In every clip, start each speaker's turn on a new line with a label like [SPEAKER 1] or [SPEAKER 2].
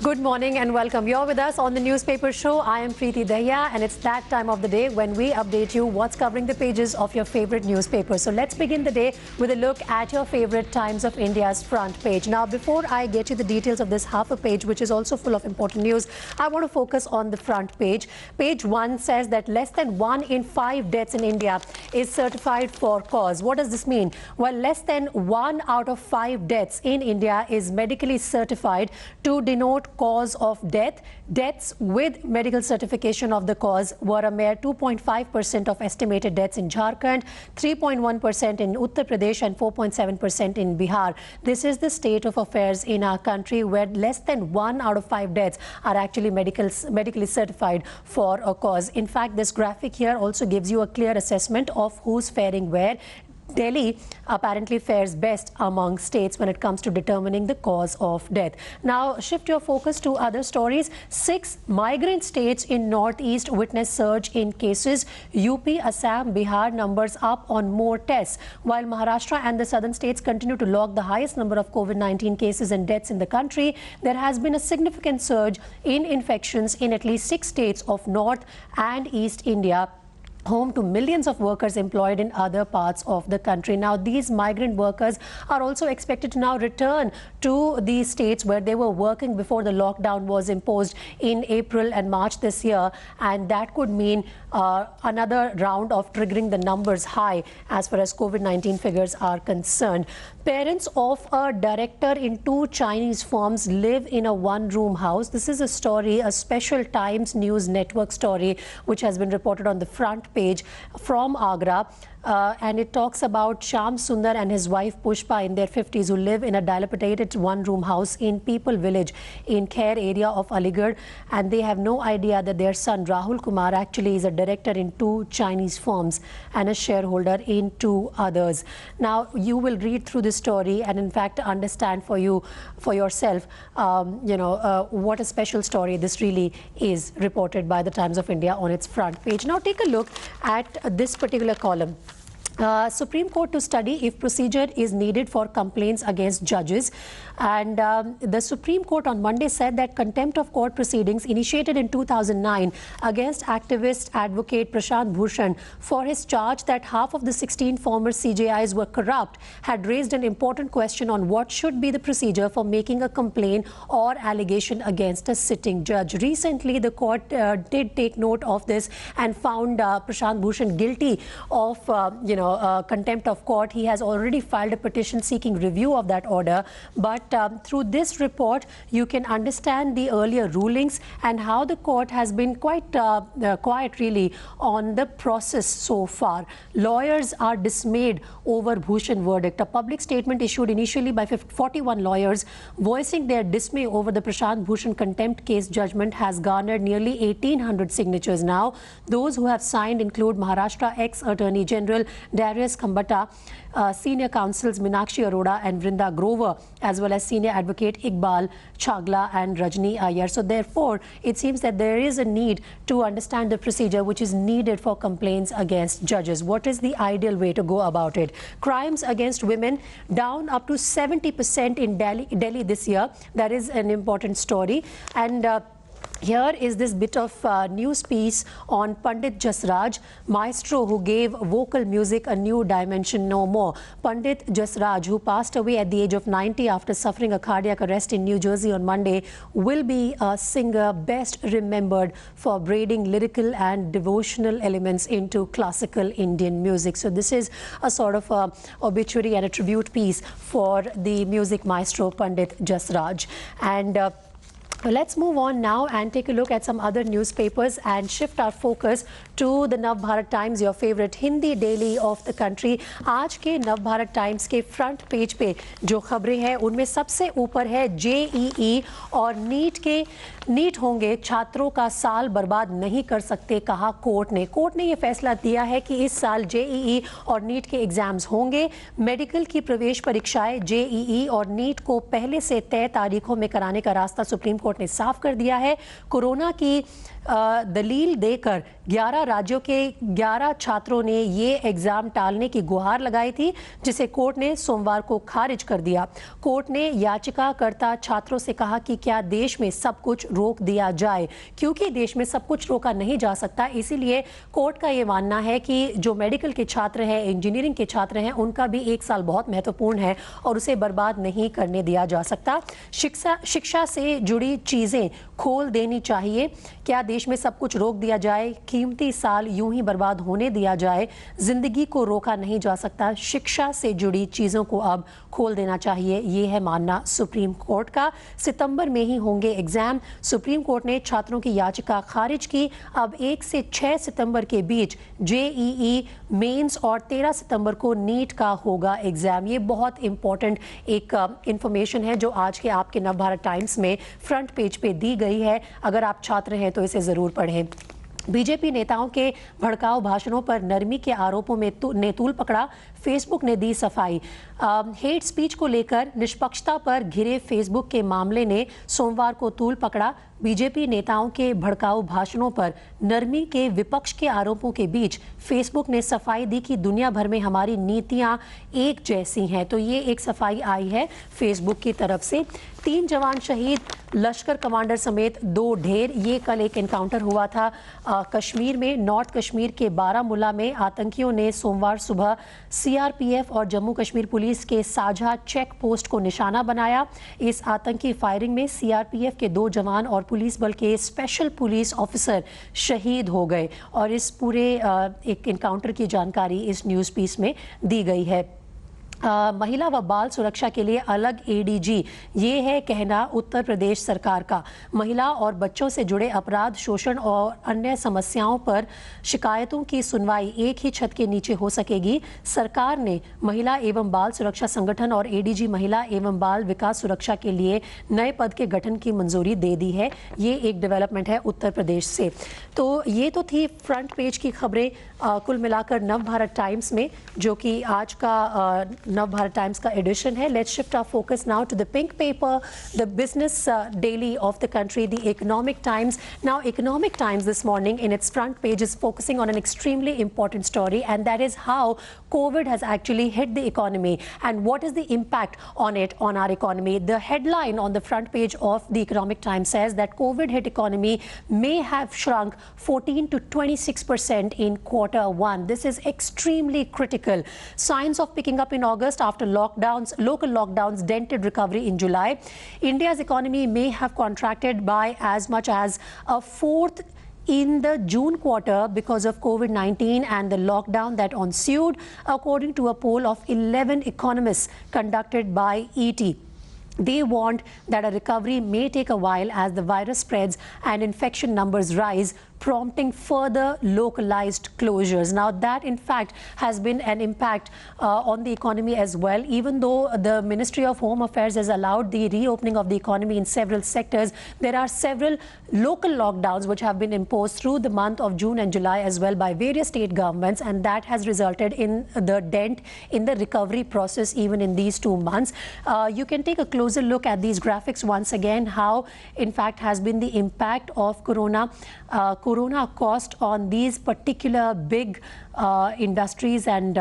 [SPEAKER 1] Good morning and welcome. You're with us on the newspaper show. I am Preeti Dahiya and it's that time of the day when we update you what's covering the pages of your favorite newspaper. So let's begin the day with a look at your favorite Times of India's front page. Now, before I get you the details of this half a page, which is also full of important news, I want to focus on the front page. Page 1 says that less than 1 in 5 deaths in India is certified for cause. What does this mean? Well, less than 1 out of 5 deaths in India is medically certified to denote cause of death. Deaths with medical certification of the cause were a mere 2.5% of estimated deaths in Jharkhand, 3.1% in Uttar Pradesh and 4.7% in Bihar. This is the state of affairs in our country, where less than 1 out of 5 deaths are actually medically certified for a cause. In fact, this graphic here also gives you a clear assessment of who's faring where. Delhi apparently fares best among states when it comes to determining the cause of death. Now, shift your focus to other stories. 6 migrant states in Northeast witness surge in cases. UP, Assam, Bihar numbers up on more tests. While Maharashtra and the southern states continue to log the highest number of COVID-19 cases and deaths in the country, there has been a significant surge in infections in at least 6 states of North and East India, home to millions of workers employed in other parts of the country. Now, these migrant workers are also expected to now return to these states where they were working before the lockdown was imposed in April and March this year, and that could mean another round of triggering the numbers high as far as COVID-19 figures are concerned. Parents of a director in 2 Chinese firms live in a one-room house. This is a story, a special Times News Network story, which has been reported on the front page from Agra. And it talks about Sham Sundar and his wife Pushpa in their 50s who live in a dilapidated one-room house in People Village in Khair area of Aligarh, and they have no idea that their son Rahul Kumar actually is a director in 2 Chinese firms and a shareholder in 2 others. Now, you will read through this story and in fact understand for yourself what a special story this really is, reported by the Times of India on its front page. Now, take a look at this particular column. Supreme Court to study if procedure is needed for complaints against judges. And the Supreme Court on Monday said that contempt of court proceedings initiated in 2009 against activist advocate Prashant Bhushan for his charge that half of the 16 former CJIs were corrupt had raised an important question on what should be the procedure for making a complaint or allegation against a sitting judge. Recently, the court did take note of this and found Prashant Bhushan guilty of contempt of court. He has already filed a petition seeking review of that order. But through this report, you can understand the earlier rulings and how the court has been quite quiet really on the process so far. Lawyers are dismayed over Bhushan verdict. A public statement issued initially by 41 lawyers voicing their dismay over the Prashant Bhushan contempt case judgment has garnered nearly 1,800 signatures now. Those who have signed include Maharashtra ex-Attorney General Darius Khambata, senior counsels Meenakshi Arora and Vrinda Grover, as well as senior advocate Iqbal Chagla and Rajni Iyer. So therefore, it seems that there is a need to understand the procedure which is needed for complaints against judges. What is the ideal way to go about it? Crimes against women down up to 70% in Delhi this year. That is an important story. And here is this bit of news piece on Pandit Jasraj, maestro who gave vocal music a new dimension no more. Pandit Jasraj, who passed away at the age of 90 after suffering a cardiac arrest in New Jersey on Monday, will be a singer best remembered for braiding lyrical and devotional elements into classical Indian music. So this is a sort of obituary and a tribute piece for the music maestro Pandit Jasraj. And let's move on now and take a look at some other newspapers and shift our focus to the Nav Bharat Times, your favorite Hindi daily of the country. आज के नव Bharat times के front page पे जो खबरें हैं उनमें सबसे ऊपर है जेईई और नीट होंगे छात्रों का साल बर्बाद नहीं कर सकते, कहा कोर्ट ने ये फैसला दिया है कि इस साल जेईई और नीट के एग्जाम्स होंगे। मेडिकल की प्रवेश परीक्षाएं जेईई और नीट को पहले से तय तारीखों में कराने का रास्ता सुप्रीम कोर्ट कोर्ट ने साफ कर दिया है। कोरोना की दलील देकर 11 राज्यों के 11 छात्रों ने ये एग्जाम टालने की गुहार लगाई थी, जिसे कोर्ट ने सोमवार को खारिज कर दिया। कोर्ट ने याचिकाकर्ता छात्रों से कहा कि क्या देश में सब कुछ रोक दिया जाए। क्योंकि देश में सब कुछ रोका नहीं जा सकता, इसीलिए कोर्ट का ये मानना है कि जो मेडिकल के छात्र हैं, इंजीनियरिंग के छात्र हैं, उनका भी एक साल बहुत महत्वपूर्ण है और उसे बर्बाद नहीं करने दिया जा सकता। शिक्षा से जुड़ी चीजें खोल देनी चाहिए। क्या देश में सब कुछ रोक दिया जाए? कीमती साल यूं ही बर्बाद होने दिया जाए? जिंदगी को रोका नहीं जा सकता। शिक्षा से जुड़ी चीजों को अब खोल देना चाहिए, ये है मानना सुप्रीम कोर्ट का। सितंबर में ही होंगे एग्जाम। सुप्रीम कोर्ट ने छात्रों की याचिका खारिज की। अब 1 से 6 सितंबर के बीच जेईई मेंस और 13 सितंबर को नीट का होगा एग्जाम। ये बहुत इंपॉर्टेंट एक इंफॉर्मेशन है जो आज के आपके नवभारत टाइम्स में फ्रंट पेज पे दी गई है। अगर आप छात्र हैं तो इसे जरूर पढ़ें। बीजेपी नेताओं के भड़काऊ भाषणों पर नरमी के आरोपों में ने तूल पकड़ा। फेसबुक ने दी सफाई। हेट स्पीच को लेकर निष्पक्षता पर घिरे फेसबुक के मामले ने सोमवार को तूल पकड़ा। बीजेपी नेताओं के भड़काऊ भाषणों पर नरमी के विपक्ष के आरोपों के बीच फेसबुक ने सफाई दी कि दुनिया भर में हमारी नीतियां एक जैसी हैं। तो ये एक सफाई आई है फेसबुक की तरफ से। 3 जवान शहीद, लश्कर कमांडर समेत 2 ढेर। ये कल एक एनकाउंटर हुआ था कश्मीर में। नॉर्थ कश्मीर के बारामूला में आतंकियों ने सोमवार सुबह सीआरपीएफ और जम्मू कश्मीर पुलिस के साझा चेक पोस्ट को निशाना बनाया। इस आतंकी फायरिंग में सीआरपीएफ के 2 जवान और पुलिस बल के स्पेशल पुलिस ऑफिसर शहीद हो गए और इस पूरे एक एनकाउंटर की जानकारी इस न्यूज़ पीस में दी गई है। महिला व बाल सुरक्षा के लिए अलग एडीजी, ये है कहना उत्तर प्रदेश सरकार का। महिला और बच्चों से जुड़े अपराध, शोषण और अन्य समस्याओं पर शिकायतों की सुनवाई एक ही छत के नीचे हो सकेगी। सरकार ने महिला एवं बाल सुरक्षा संगठन और एडीजी महिला एवं बाल विकास सुरक्षा के लिए नए पद के गठन की मंजूरी दे दी है। ये एक डेवलपमेंट है उत्तर प्रदेश से। तो ये तो थी फ्रंट पेज की खबरें कुल मिलाकर नवभारत टाइम्स में, जो कि आज का नवभारत टाइम्स का एडिशन है। Let's shift our focus now to the pink paper, the business daily of the country, the Economic Times. Now, Economic Times this morning in its front page is focusing on an extremely important story, and that is how COVID has actually hit the economy and what is the impact on it on our economy. The headline on the front page of the Economic Times says that COVID hit economy may have shrunk 14 to 26% in Q1. This is extremely critical. Signs of picking up in August after lockdowns, local lockdowns dented recovery in July. India's economy may have contracted by as much as a fourth in the June quarter because of COVID-19 and the lockdown that ensued, according to a poll of 11 economists conducted by ET. They warned that a recovery may take a while as the virus spreads and infection numbers rise, prompting further localized closures. Now, that in fact has been an impact on the economy as well. Even though the Ministry of Home Affairs has allowed the reopening of the economy in several sectors, there are several local lockdowns which have been imposed through the month of June and July as well by various state governments, and that has resulted in the dent in the recovery process even in these 2 months. You can take a closer look at these graphics once again, how in fact has been the impact of corona cost on these particular big industries and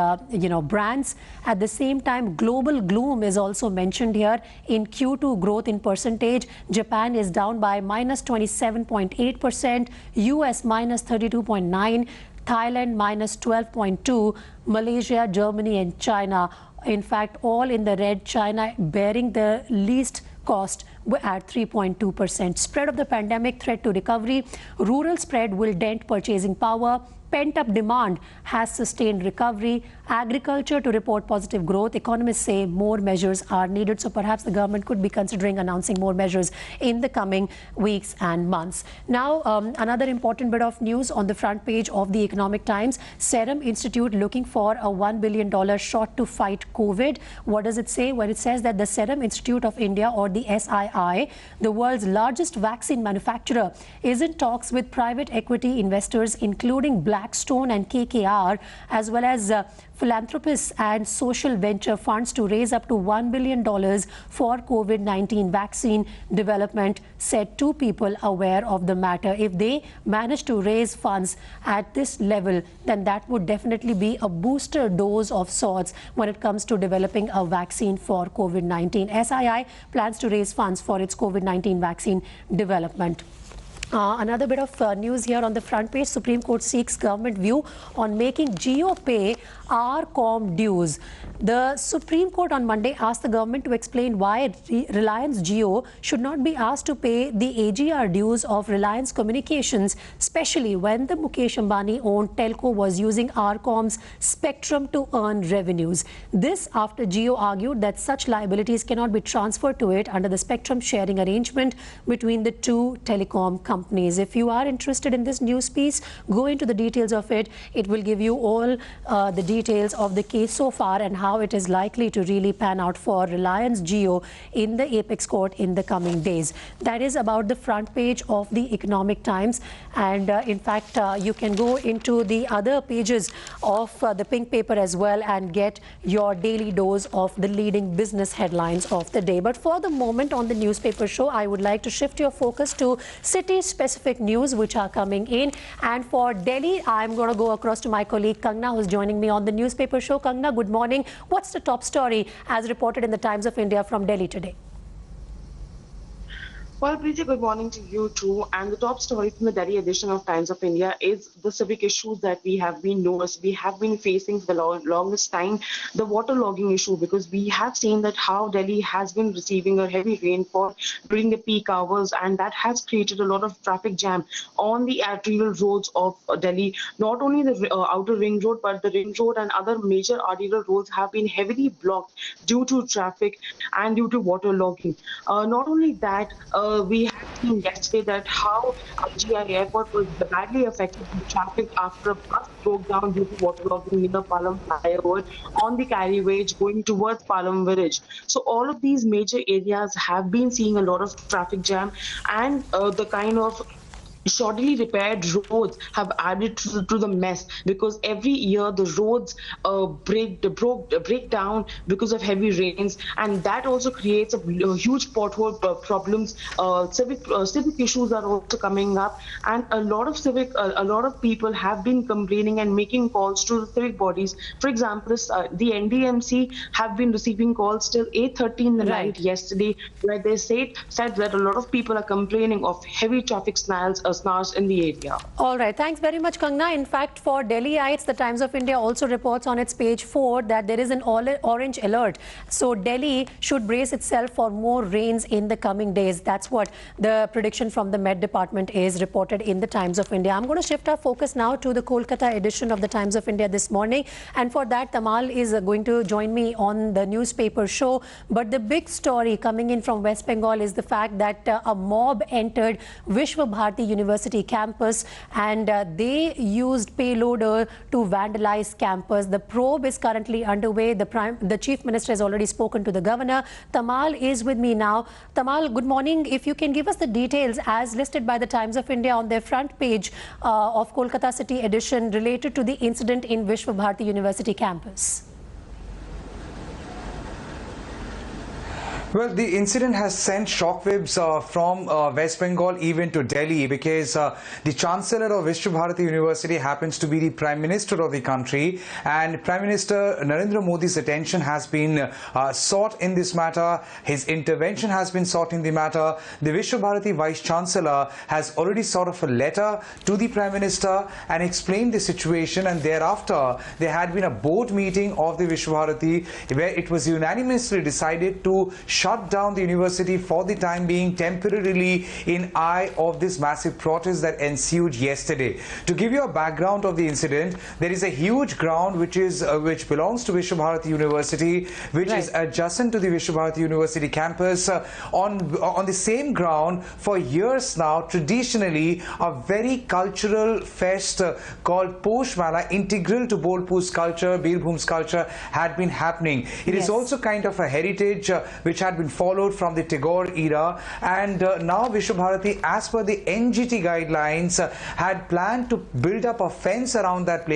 [SPEAKER 1] brands. At the same time, global gloom is also mentioned here in Q2 growth in percentage. Japan is down by -27.8%, US -32.9%, Thailand -12.2%, Malaysia, Germany and China in fact all in the red. China bearing the least cost at 3.2%. Spread of the pandemic threat to recovery. Rural spread will dent purchasing power. Pent-up demand has sustained recovery. Agriculture to report positive growth. Economists say more measures are needed. So perhaps the government could be considering announcing more measures in the coming weeks and months. Now, another important bit of news on the front page of the Economic Times. Serum Institute looking for a $1 billion shot to fight COVID. What does it say? Well, it says that the Serum Institute of India, or the SII, the world's largest vaccine manufacturer, is in talks with private equity investors, including Blackstone and KKR, as well as philanthropists and social venture funds to raise up to $1 billion for COVID-19 vaccine development, said two people aware of the matter. If they manage to raise funds at this level, then that would definitely be a booster dose of sorts when it comes to developing a vaccine for COVID-19. SII plans to raise funds for its COVID-19 vaccine development. Another bit of news here on the front page. Supreme Court seeks government view on making Jio pay RCOM dues. The Supreme Court on Monday asked the government to explain why Reliance Jio should not be asked to pay the AGR dues of Reliance Communications, especially when the Mukesh Ambani-owned telco was using RCOM's spectrum to earn revenues. This after Jio argued that such liabilities cannot be transferred to it under the spectrum sharing arrangement between the two telecom companies. If you are interested in this news piece, go into the details of it. It will give you all the details of the case so far and how it is likely to really pan out for Reliance Jio in the Apex Court in the coming days. That is about the front page of the Economic Times. And in fact, you can go into the other pages of the pink paper as well and get your daily dose of the leading business headlines of the day. But for the moment on the newspaper show, I would like to shift your focus to city-specific news which are coming in. And for Delhi, I'm going to go across to my colleague Kangna, who's joining me on the newspaper show. Kangna, good morning. What's the top story as reported in the Times of India from Delhi today?
[SPEAKER 2] Well, Preeti, good morning to you too. And the top story from the Delhi edition of Times of India is the civic issues that we have been facing for the longest time, the waterlogging issue, because we have seen that how Delhi has been receiving a heavy rainfall during the peak hours, and that has created a lot of traffic jam on the arterial roads of Delhi. Not only the outer ring road, but the ring road and other major arterial roads have been heavily blocked due to traffic and due to waterlogging. Not only that, we have seen yesterday that how GI Airport was badly affected by traffic after a bus broke down due to waterlogging near the Palam flyover on the carriageway going towards Palam village. So all of these major areas have been seeing a lot of traffic jam, and the kind of shoddily repaired roads have added to the mess, because every year the roads break down because of heavy rains, and that also creates a huge pothole problems. Civic issues are also coming up, and a lot of people have been complaining and making calls to the civic bodies. For example, the NDMC have been receiving calls till 8:30 in the night yesterday, where they said that a lot of people are complaining of heavy traffic snarls in the area.
[SPEAKER 1] All right. Thanks very much, Kangna. In fact, for Delhiites, the Times of India also reports on its page 4 that there is an orange alert. So Delhi should brace itself for more rains in the coming days. That's what the prediction from the Met Department is reported in the Times of India. I'm going to shift our focus now to the Kolkata edition of the Times of India this morning. And for that, Tamal is going to join me on the newspaper show. But the big story coming in from West Bengal is the fact that a mob entered Vishwa Bharati University campus, and they used payloader to vandalize campus. The probe is currently underway. The Chief Minister has already spoken to the Governor. Tamal is with me now. Tamal, good morning. If you can give us the details as listed by the Times of India on their front page of Kolkata City edition related to the incident in Vishwa Bharati University campus.
[SPEAKER 3] Well, the incident has sent shockwaves from West Bengal even to Delhi, because the Chancellor of Vishwa Bharati University happens to be the Prime Minister of the country, and Prime Minister Narendra Modi's attention has been sought in this matter. His intervention has been sought in the matter. The Vishwa Bharati Vice Chancellor has already sort of a letter to the Prime Minister and explained the situation, and thereafter there had been a board meeting of the Vishwa Bharati where it was unanimously decided to shut down the university for the time being, temporarily, in eye of this massive protest that ensued yesterday. To give you a background of the incident, there is a huge ground which belongs to Vishwa Bharati University, which is adjacent to the Vishwa Bharati University campus. On the same ground, for years now, traditionally, a very cultural fest called Posh Mela, integral to Bolpur's culture, Birbhum's culture, had been happening. It is also kind of a heritage which had had been followed from the Tagore era, and now Vishwa Bharati, as per the NGT guidelines, had planned to build up a fence around that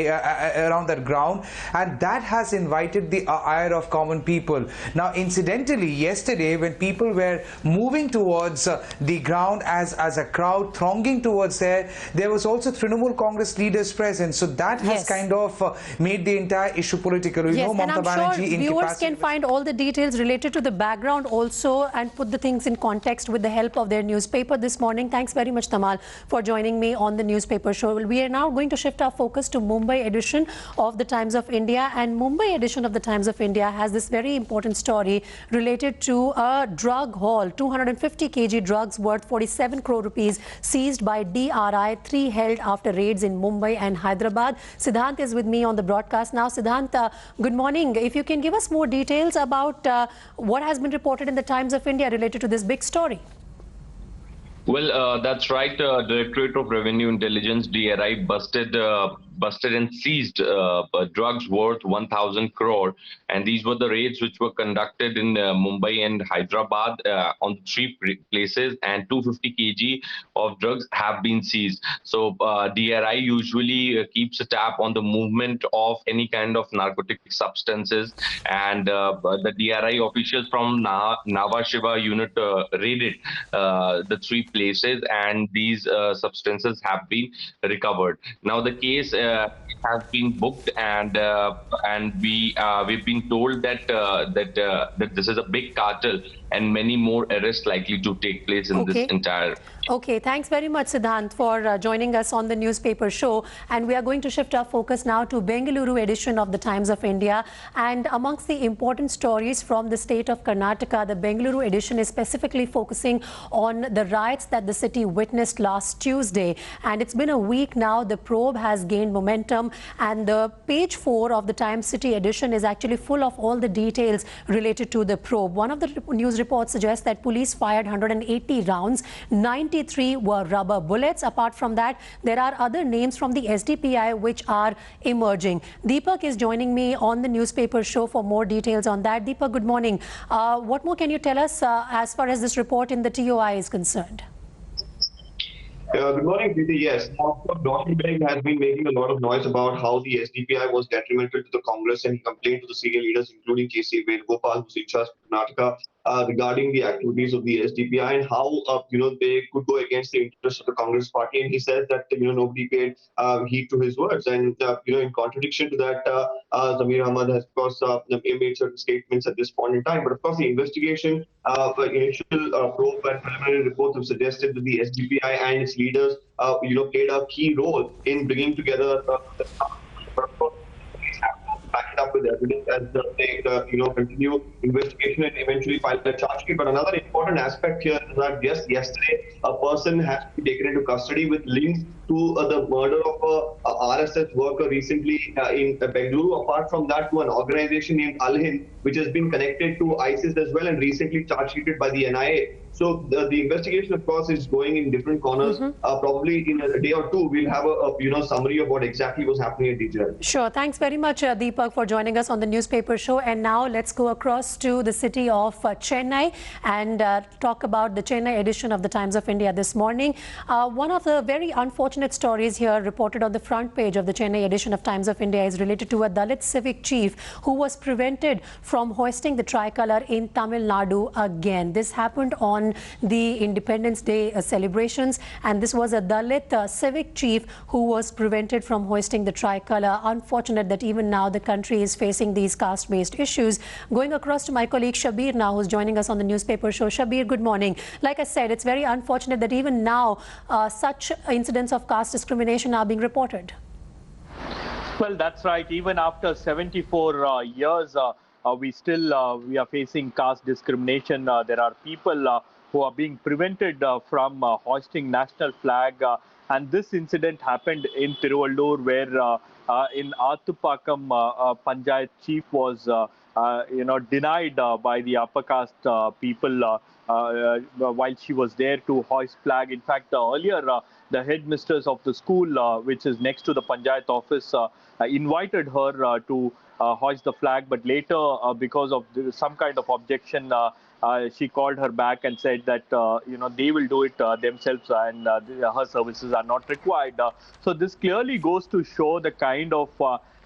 [SPEAKER 3] around that ground, and that has invited the ire of common people. Now, incidentally, yesterday when people were moving towards the ground as a crowd thronging towards there was also Trinamool Congress leaders present. So that has kind of made the entire issue political. You know,
[SPEAKER 1] and I'm sure viewers can find all the details related to the background also and put the things in context with the help of their newspaper this morning. Thanks very much, Tamal, for joining me on the newspaper show. We are now going to shift our focus to Mumbai edition of the Times of India, and Mumbai edition of the Times of India has this very important story related to a drug haul. 250 kg drugs worth 47 crore rupees seized by DRI, 3 held after raids in Mumbai and Hyderabad. Siddhant is with me on the broadcast now. Siddhant, good morning. If you can give us more details about what has been reported in the Times of India related to this big story.
[SPEAKER 4] Well, that's right. Directorate of Revenue Intelligence, DRI, busted and seized drugs worth 1,000 crore. And these were the raids which were conducted in Mumbai and Hyderabad on 3 places, and 250 kg of drugs have been seized. So DRI usually keeps a tab on the movement of any kind of narcotic substances, and the DRI officials from Nhava Sheva unit raided the 3 places, and these substances have been recovered. Now the case has been booked, and we've been told that that this is a big cartel, and many more arrests likely to take place in this entire.
[SPEAKER 1] Okay, thanks very much, Siddhant, for joining us on the newspaper show. And we are going to shift our focus now to Bengaluru edition of the Times of India. And amongst the important stories from the state of Karnataka, the Bengaluru edition is specifically focusing on the riots that the city witnessed last Tuesday. And it's been a week now. The probe has gained momentum, and the page 4 of the Times City edition is actually full of all the details related to the probe. One of the news reports suggests that police fired 180 rounds, 93 were rubber bullets. Apart from that, there are other names from the SDPI which are emerging. Deepak is joining me on the newspaper show for more details on that. Deepak, good morning. What more can you tell us as far as this report in the TOI is concerned?
[SPEAKER 5] Good morning, Preeti. Yes, Dr. Beg has been making a lot of noise about how the SDPI was detrimental to the Congress, and he complained to the senior leaders, including K.C. Venugopal, who's in charge of Karnataka, regarding the activities of the SDPI and how they could go against the interests of the Congress party. And he says that nobody paid heed to his words. And in contradiction to that, Zamir Ahmad has, of course, made certain statements at this point in time. But of course, the investigation, initial probe and preliminary reports have suggested that the SDPI and its leaders, played a key role in bringing together backed up with evidence as they continue investigation and eventually file a charge sheet. But another important aspect here is that just yesterday a person has been taken into custody with links to the murder of a RSS worker recently in Bengaluru. Apart from that, to an organization named Al Hind, which has been connected to ISIS as well and recently charge sheeted by the NIA. So the investigation, of course, is going in different corners. Probably in a day or two, we'll have a summary of what exactly was happening at DJI.
[SPEAKER 1] Sure. Thanks very much, Deepak, for joining us on the newspaper show. And now let's go across to the city of Chennai and talk about the Chennai edition of the Times of India this morning. One of the very unfortunate stories here reported on the front page of the Chennai edition of Times of India is related to a Dalit civic chief who was prevented from hoisting the tricolour in Tamil Nadu again. This happened on the Independence Day celebrations, and this was a Dalit civic chief who was prevented from hoisting the tricolour. Unfortunate that even now the country is facing these caste-based issues. Going across to my colleague Shabir now, who's joining us on the newspaper show. Shabir, good morning. Like I said, it's very unfortunate that even now such incidents of caste discrimination are being reported.
[SPEAKER 6] Well, that's right. Even after 74 years, we are facing caste discrimination. There are people who are being prevented from hoisting national flag. And this incident happened in Tiruvallur, where in Athupakam, Panchayat chief was denied by the upper caste people while she was there to hoist flag. In fact, earlier the headmistress of the school, which is next to the Panchayat office, invited her to hoist the flag, but later, because of some kind of objection, she called her back and said that they will do it themselves, and her services are not required. So this clearly goes to show the kind of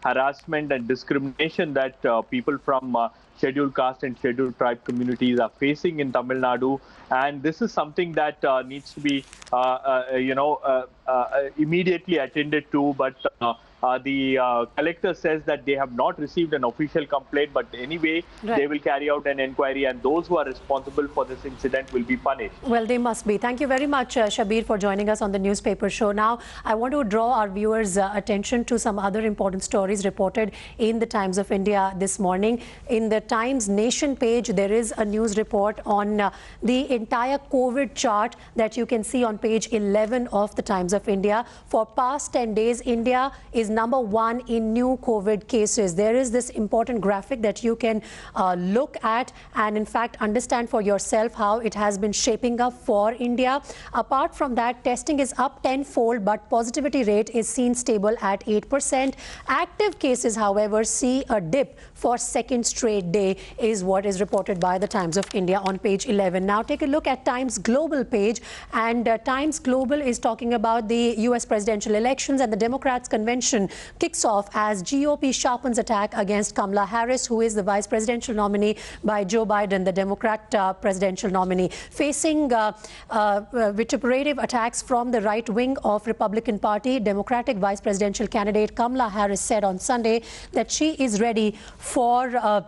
[SPEAKER 6] harassment and discrimination that people from scheduled caste and scheduled tribe communities are facing in Tamil Nadu, and this is something that needs to be immediately attended to. But the collector says that they have not received an official complaint, but anyway, they will carry out an inquiry, and those who are responsible for this incident will be punished.
[SPEAKER 1] Well, they must be. Thank you very much, Shabir, for joining us on the newspaper show. Now, I want to draw our viewers' attention to some other important stories reported in the Times of India this morning. In the Times Nation page, there is a news report on the entire COVID chart that you can see on page 11 of the Times of India. For past 10 days, India is #1 in new COVID cases. There is this important graphic that you can look at and in fact understand for yourself how it has been shaping up for India. Apart from that, testing is up tenfold, but positivity rate is seen stable at 8%. Active cases, however, see a dip for second straight day, is what is reported by the Times of India on page 11. Now take a look at Times Global page, and Times Global is talking about the US presidential elections, and the Democrats convention kicks off as GOP sharpens attack against Kamala Harris, who is the vice presidential nominee by Joe Biden, the Democrat presidential nominee. Facing vituperative attacks from the right wing of Republican Party, Democratic vice presidential candidate Kamala Harris said on Sunday that she is ready for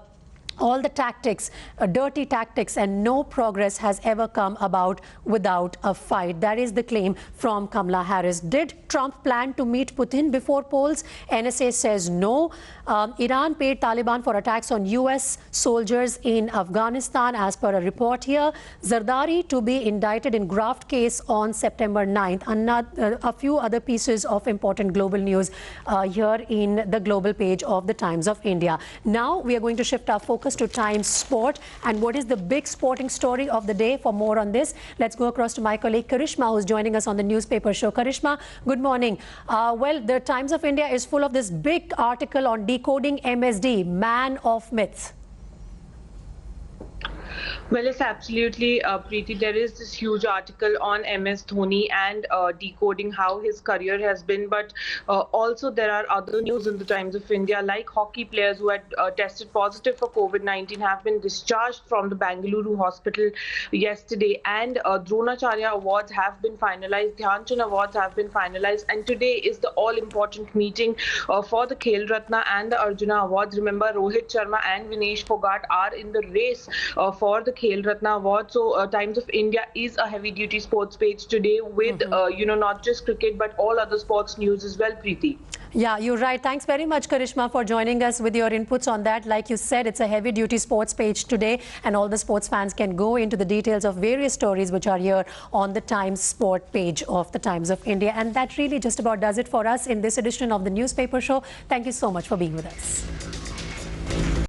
[SPEAKER 1] all the tactics, dirty tactics, and no progress has ever come about without a fight. That is the claim from Kamala Harris. Did Trump plan to meet Putin before polls? NSA says no. Iran paid Taliban for attacks on US soldiers in Afghanistan, as per a report here. Zardari to be indicted in graft case on September 9th. A few other pieces of important global news here in the global page of the Times of India. Now we are going to shift our focus to Times Sport, and what is the big sporting story of the day? For more on this, let's go across to my colleague Karishma, who's joining us on the newspaper show. Karishma, good morning. Well, the Times of India is full of this big article on decoding MSD, man of myths.
[SPEAKER 2] Well, it's absolutely, Preeti. There is this huge article on MS Dhoni and decoding how his career has been. But also there are other news in the Times of India, like hockey players who had tested positive for COVID-19 have been discharged from the Bangalore hospital yesterday. And Dronacharya awards have been finalized. Dhyan Chand awards have been finalized. And today is the all-important meeting for the Khel Ratna and the Arjuna awards. Remember, Rohit Sharma and Vinesh Phogat are in the race for the Khel Ratna Award. So Times of India is a heavy-duty sports page today with, not just cricket, but all other sports news as well, Preeti.
[SPEAKER 1] Yeah, you're right. Thanks very much, Karishma, for joining us with your inputs on that. Like you said, it's a heavy-duty sports page today, and all the sports fans can go into the details of various stories which are here on the Times Sport page of the Times of India. And that really just about does it for us in this edition of the newspaper show. Thank you so much for being with us.